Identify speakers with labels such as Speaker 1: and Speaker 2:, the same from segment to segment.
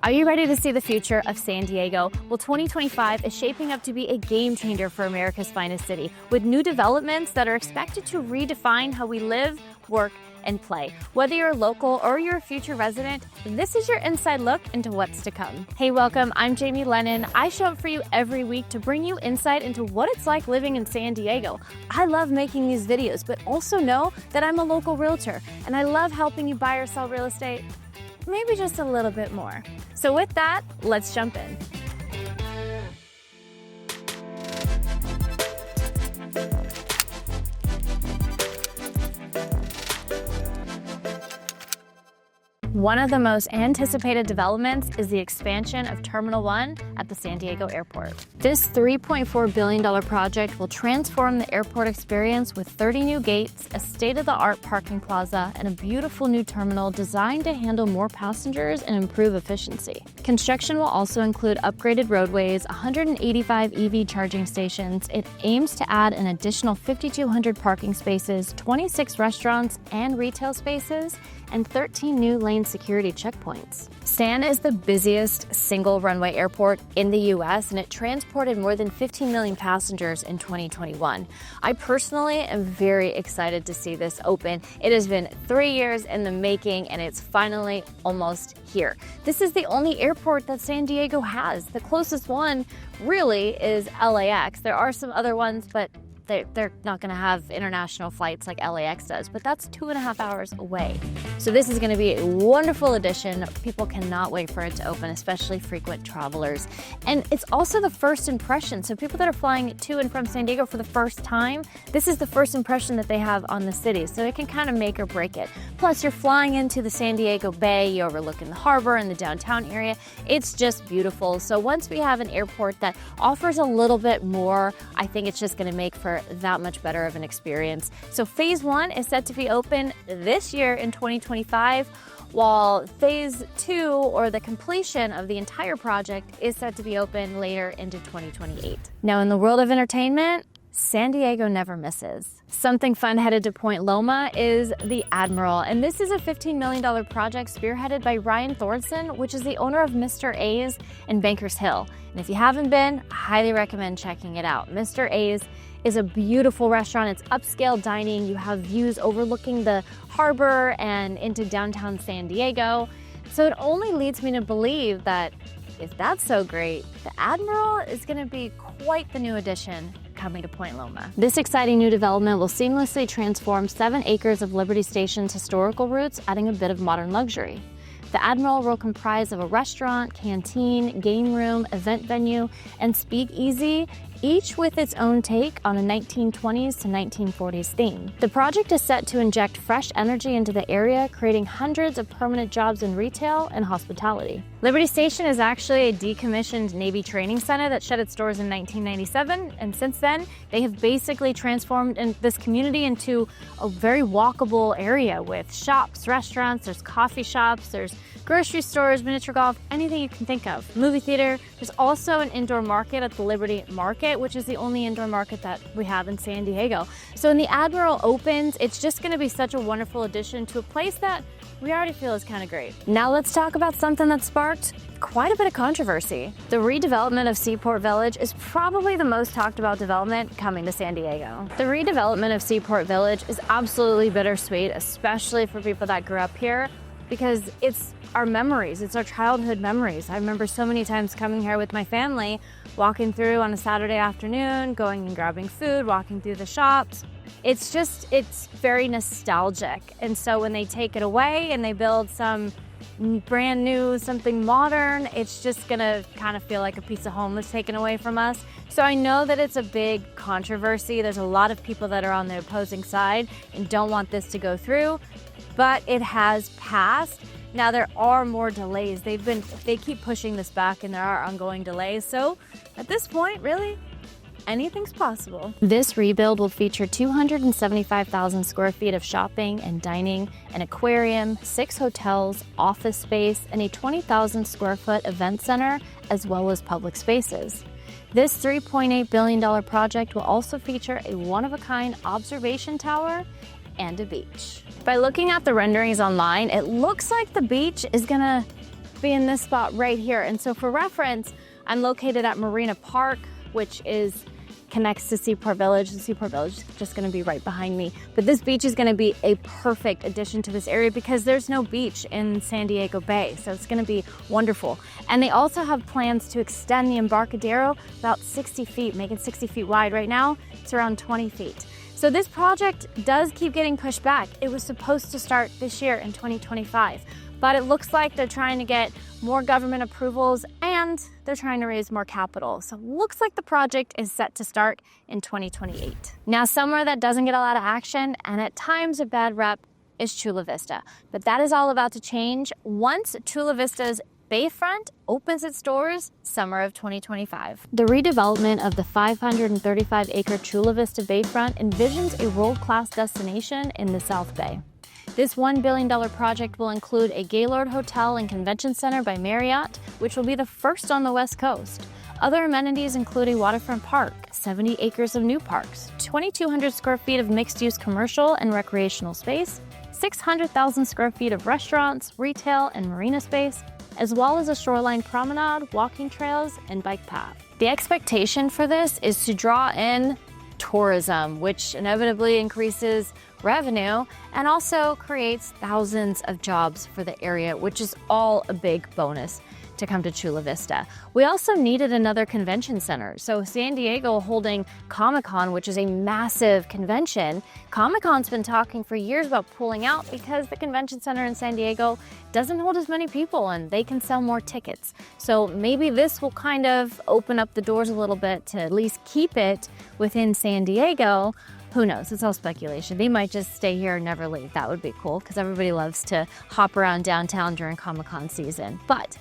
Speaker 1: Are you ready to see the future of San Diego? Well, 2025 is shaping up to be a game changer for America's finest city, with new developments that are expected to redefine how we live, work, and play. Whether you're local or you're a future resident, this is your inside look into what's to come. Hey, welcome. I'm Jamie Lennon. I show up for you every week to bring you insight into what it's like living in San Diego. I love making these videos, but also know that I'm a local realtor, and I love helping you buy or sell real estate, maybe just a little bit more. So with that, let's jump in. One of the most anticipated developments is the expansion of Terminal 1 at the San Diego Airport. This $3.4 billion project will transform the airport experience with 30 new gates, a state-of-the-art parking plaza, and a beautiful new terminal designed to handle more passengers and improve efficiency. Construction will also include upgraded roadways, 185 EV charging stations. It aims to add an additional 5,200 parking spaces, 26 restaurants and retail spaces, and 13 new lane security checkpoints. SAN is the busiest single runway airport in the US, and it transported more than 15 million passengers in 2021. I personally am very excited to see this open. It has been 3 years in the making, and it's finally almost here. This is the only airport that San Diego has. The closest one really is LAX. There are some other ones, but they're not going to have international flights like LAX does, but that's 2.5 hours away. So this is going to be a wonderful addition. People cannot wait for it to open, especially frequent travelers. And it's also the first impression. So people that are flying to and from San Diego for the first time, this is the first impression that they have on the city. So it can kind of make or break it. Plus, you're flying into the San Diego Bay, you overlooking the harbor and the downtown area. It's just beautiful. So once we have an airport that offers a little bit more, I think it's just going to make for that much better of an experience. So phase 1 is set to be open this year in 2025, while phase 2, or the completion of the entire project, is set to be open later into 2028. Now, in the world of entertainment, San Diego never misses. Something fun headed to Point Loma is the Admiral, and this is a $15 million project spearheaded by Ryan Thorson, which is the owner of Mr. A's in Bankers Hill. And if you haven't been, I highly recommend checking it out. Mr. A's is a beautiful restaurant. It's upscale dining. You have views overlooking the harbor and into downtown San Diego. So it only leads me to believe that if that's so great, the Admiral is going to be quite the new addition coming to Point Loma. This exciting new development will seamlessly transform 7 acres of Liberty Station's historical roots, adding a bit of modern luxury. The Admiral will comprise of a restaurant, canteen, game room, event venue, and speakeasy, each with its own take on a 1920s to 1940s theme. The project is set to inject fresh energy into the area, creating hundreds of permanent jobs in retail and hospitality. Liberty Station is actually a decommissioned Navy training center that shut its doors in 1997, and since then, they have basically transformed this community into a very walkable area with shops, restaurants, there's coffee shops, there's grocery stores, miniature golf, anything you can think of. Movie theater. There's also an indoor market at the Liberty Market, which is the only indoor market that we have in San Diego. So when the Admiral opens, it's just going to be such a wonderful addition to a place that we already feel is kind of great. Now let's talk about something that sparked quite a bit of controversy. The redevelopment of Seaport Village is probably the most talked about development coming to San Diego. The redevelopment of Seaport Village is absolutely bittersweet, especially for people that grew up here, because it's our memories, it's our childhood memories. I remember so many times coming here with my family, walking through on a Saturday afternoon, going and grabbing food, walking through the shops. It's very nostalgic. And so when they take it away and they build some brand new, something modern, it's just gonna kind of feel like a piece of home was taken away from us. So I know that it's a big controversy. There's a lot of people that are on the opposing side and don't want this to go through, but it has passed. Now there are more delays. They keep pushing this back, and there are ongoing delays. So at this point, really, anything's possible. This rebuild will feature 275,000 square feet of shopping and dining, an aquarium, 6 hotels, office space, and a 20,000 square foot event center, as well as public spaces. This $3.8 billion project will also feature a one-of-a-kind observation tower and a beach. By looking at the renderings online, it looks like the beach is gonna be in this spot right here. And so for reference, I'm located at Marina Park, which connects to Seaport Village. The Seaport Village is just gonna be right behind me. But this beach is gonna be a perfect addition to this area because there's no beach in San Diego Bay. So it's gonna be wonderful. And they also have plans to extend the Embarcadero about 60 feet, make it 60 feet wide. Right now, it's around 20 feet. So this project does keep getting pushed back. It was supposed to start this year in 2025, but it looks like they're trying to get more government approvals and they're trying to raise more capital. So it looks like the project is set to start in 2028. Now, somewhere that doesn't get a lot of action and at times a bad rep is Chula Vista, but that is all about to change once Chula Vista's Bayfront opens its doors summer of 2025. The redevelopment of the 535-acre Chula Vista Bayfront envisions a world-class destination in the South Bay. This $1 billion project will include a Gaylord Hotel and Convention Center by Marriott, which will be the first on the West Coast. Other amenities include a waterfront park, 70 acres of new parks, 2,200 square feet of mixed-use commercial and recreational space, 600,000 square feet of restaurants, retail, and marina space, as well as a shoreline promenade, walking trails, and bike path. The expectation for this is to draw in tourism, which inevitably increases revenue and also creates thousands of jobs for the area, which is all a big bonus to come to Chula Vista. We also needed another convention center. So San Diego holding Comic-Con, which is a massive convention. Comic-Con's been talking for years about pulling out because the convention center in San Diego doesn't hold as many people and they can sell more tickets. So maybe this will kind of open up the doors a little bit to at least keep it within San Diego. Who knows? It's all speculation. They might just stay here and never leave. That would be cool because everybody loves to hop around downtown during Comic-Con season. But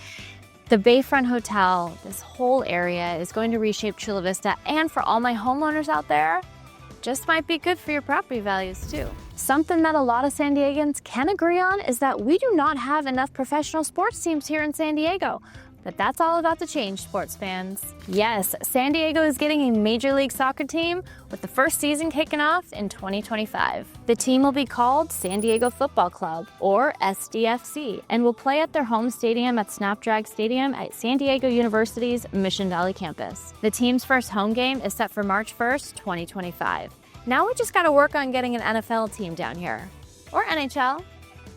Speaker 1: the Bayfront Hotel, this whole area is going to reshape Chula Vista, and for all my homeowners out there, just might be good for your property values too. Something that a lot of San Diegans can agree on is that we do not have enough professional sports teams here in San Diego. But that's all about to change, sports fans. Yes, San Diego is getting a Major League Soccer team with the first season kicking off in 2025. The team will be called San Diego Football Club, or SDFC, and will play at their home stadium at Snapdragon Stadium at San Diego University's Mission Valley campus. The team's first home game is set for March 1st, 2025. Now we just gotta work on getting an NFL team down here. Or NHL.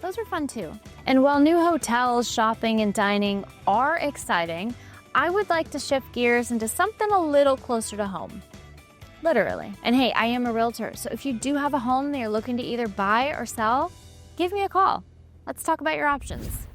Speaker 1: Those are fun too. And while new hotels, shopping, and dining are exciting, I would like to shift gears into something a little closer to home. Literally. And hey, I am a realtor, so if you do have a home that you're looking to either buy or sell, give me a call. Let's talk about your options.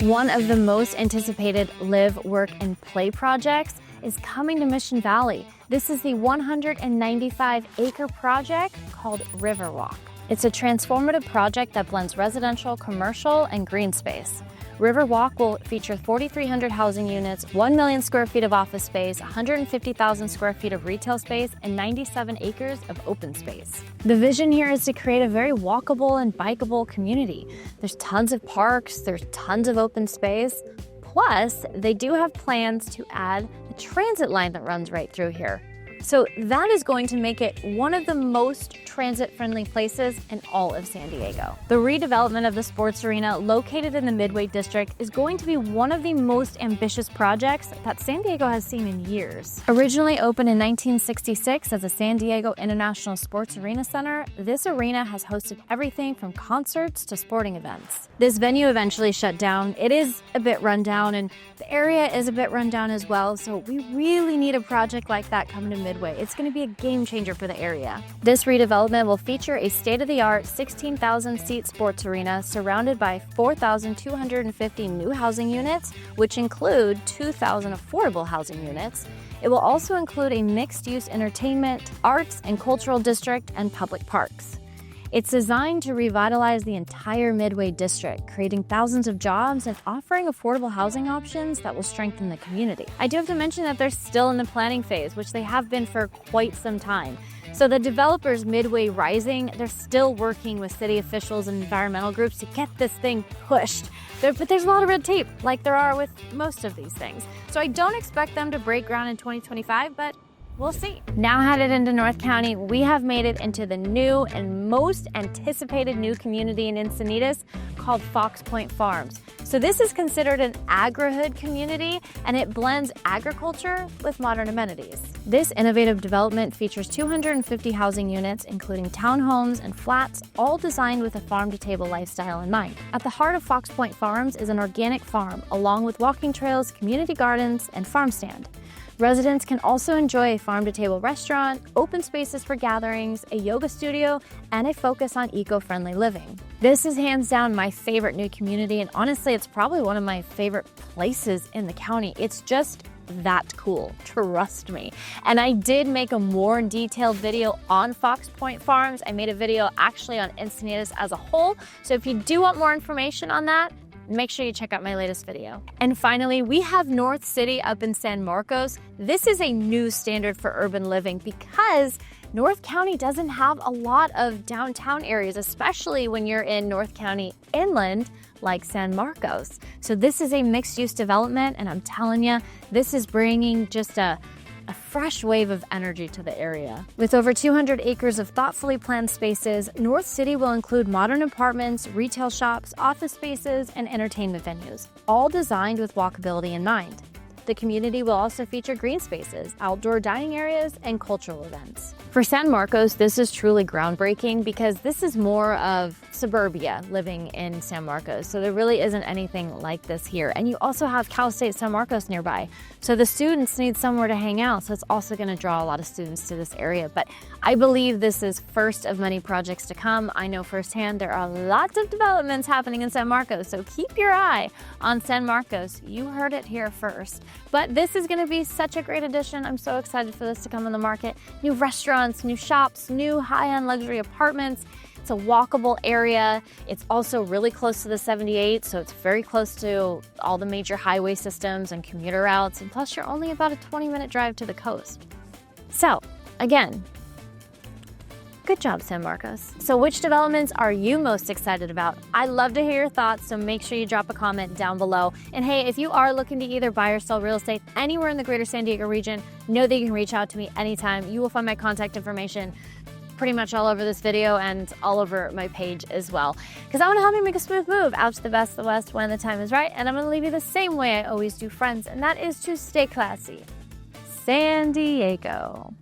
Speaker 1: One of the most anticipated live, work, and play projects is coming to Mission Valley. This is the 195-acre project called Riverwalk. It's a transformative project that blends residential, commercial, and green space. Riverwalk will feature 4,300 housing units, 1 million square feet of office space, 150,000 square feet of retail space, and 97 acres of open space. The vision here is to create a very walkable and bikeable community. There's tons of parks, there's tons of open space. Plus, they do have plans to add the transit line that runs right through here. So that is going to make it one of the most transit-friendly places in all of San Diego. The redevelopment of the sports arena located in the Midway District is going to be one of the most ambitious projects that San Diego has seen in years. Originally opened in 1966 as a San Diego International Sports Arena Center, this arena has hosted everything from concerts to sporting events. This venue eventually shut down. It is a bit run down, and the area is a bit run down as well, so we really need a project like that coming to Midway. It's going to be a game changer for the area. This redevelopment will feature a state-of-the-art 16,000-seat sports arena surrounded by 4,250 new housing units, which include 2,000 affordable housing units. It will also include a mixed-use entertainment, arts and cultural district, and public parks. It's designed to revitalize the entire Midway District, creating thousands of jobs and offering affordable housing options that will strengthen the community. I do have to mention that they're still in the planning phase, which they have been for quite some time. So the developers Midway Rising, they're still working with city officials and environmental groups to get this thing pushed. But there's a lot of red tape, like there are with most of these things. So I don't expect them to break ground in 2025, but We'll see. Now headed into North County, we have made it into the new and most anticipated new community in Encinitas called Fox Point Farms. So this is considered an agri-hood community, and it blends agriculture with modern amenities. This innovative development features 250 housing units, including townhomes and flats, all designed with a farm-to-table lifestyle in mind. At the heart of Fox Point Farms is an organic farm, along with walking trails, community gardens, and farm stand. Residents can also enjoy a farm-to-table restaurant, open spaces for gatherings, a yoga studio, and a focus on eco-friendly living. This is hands down my favorite new community, and honestly, it's probably one of my favorite places in the county. It's just that cool, trust me. And I did make a more detailed video on Fox Point Farms. I made a video actually on Encinitas as a whole, so if you do want more information on that, make sure you check out my latest video. And finally, we have North City up in San Marcos. This is a new standard for urban living because North County doesn't have a lot of downtown areas, especially when you're in North County inland like San Marcos. So this is a mixed-use development, and I'm telling you, this is bringing just a fresh wave of energy to the area. With over 200 acres of thoughtfully planned spaces, North City will include modern apartments, retail shops, office spaces, and entertainment venues, all designed with walkability in mind. The community will also feature green spaces, outdoor dining areas, and cultural events. For San Marcos, this is truly groundbreaking because this is more of suburbia living in San Marcos. So there really isn't anything like this here. And you also have Cal State San Marcos nearby. So the students need somewhere to hang out. So it's also going to draw a lot of students to this area. But I believe this is first of many projects to come. I know firsthand there are lots of developments happening in San Marcos. So keep your eye on San Marcos. You heard it here first. But this is going to be such a great addition. I'm so excited for this to come on the market. New restaurants, new shops, new high-end luxury apartments. It's a walkable area. It's also really close to the 78, so it's very close to all the major highway systems and commuter routes. And plus, you're only about a 20-minute drive to the coast. So, again, good job, San Marcos. So which developments are you most excited about? I love to hear your thoughts, so make sure you drop a comment down below. And hey, if you are looking to either buy or sell real estate anywhere in the greater San Diego region, know that you can reach out to me anytime. You will find my contact information pretty much all over this video and all over my page as well. Because I want to help you make a smooth move out to the best of the West when the time is right. And I'm going to leave you the same way I always do, friends, and that is to stay classy. San Diego.